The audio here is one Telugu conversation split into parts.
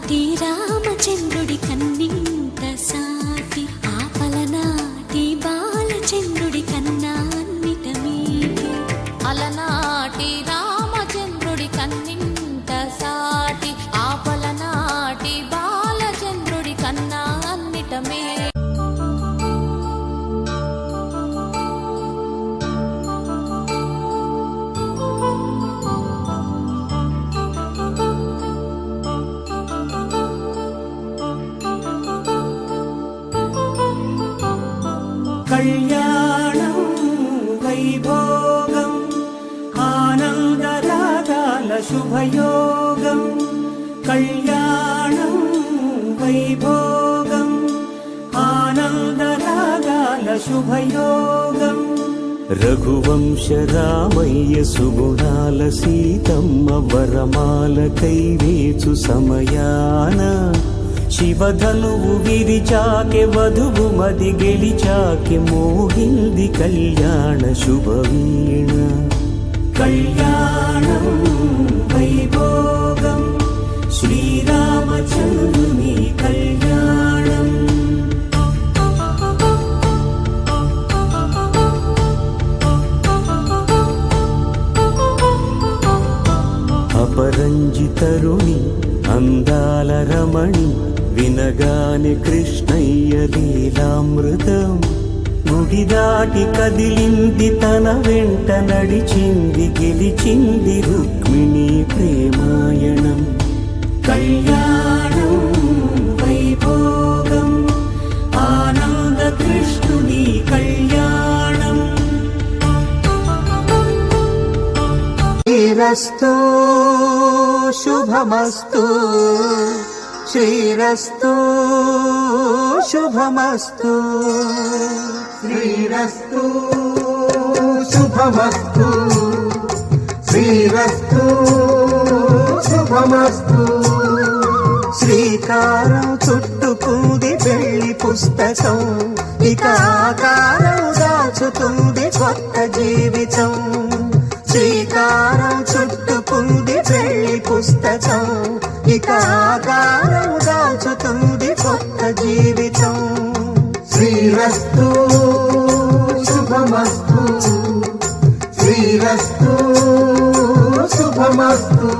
అలనాటి రామచంద్రుడి కన్నింత సాటి ఆపలనాటి బాలచంద్రుడి కన్నా అన్నిట మీటి అలనాటి రామచంద్రుడి కన్నింత సాటి ఆపలనాటి బాలచంద్రుడి కన్నా అన్నిట మీటి కళ్యాణం వైభోగం ఆనందరాగాల శుభయోగం కళ్యాణం వైభోగం ఆనందరాగాల శుభయోగం రఘువంశ రామయ్య సుగుణాల సీతమ్మ వరమాల కైవేచు సమయాన శివధనువు విరిచాకె వధువు మది గెలిచాకె మోగింది కళ్యాణ శుభవీణ కళ్యాణం వైభోగం శ్రీరామచంద్రుని కళ్యాణం అపరంజితరుణి అందాల రమణి వినగానే కృష్ణయ్య లీలామృతం గుడి దాటి కదిలింది తన వెంట నడిచింది గెలిచింది రుక్మిణి ప్రేమాయణం కళ్యాణం వైభోగం ఆనంద కృష్ణుని కళ్యాణం శ్రీరస్తు శుభమస్తు శ్రీరస్తు శుభమస్తు శ్రీరస్తు శుభమస్తు శ్రీరస్తు శుభమస్తు శ్రీకారం చుట్టుకుంది పెళ్లి పుస్తకం ఇక ఆకారం దాచుతుంది కొత్త జీవితం శ్రీకారం చుట్టుకుంది పెళ్లి పుస్తకం ఇక ఆకారం దాచుతుంది కొత్త జీవితం శ్రీరస్తు శుభమస్తు శ్రీరస్తు శుభమస్తు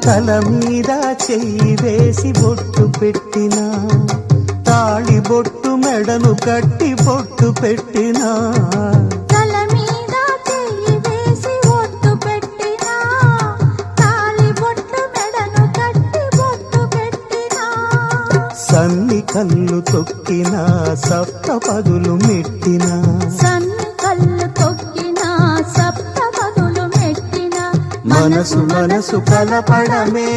తల మీద చెయ్యి వేసి బొట్టు పెట్టినా తాళి బొట్టు మెడను కట్టి బొట్టు పెట్టినా తల మీద చెయ్యి వేసి బొట్టు పెట్టినా తాళి బొట్టు మెడను కట్టి బొట్టు పెట్టినా సన్ని కళ్ళు తొక్కినా సప్త పదులు మెట్టినా సన్ని కళ్ళు తొక్కినా సప్త పదులు మెట్టినా మనసు మనసు కలపడమే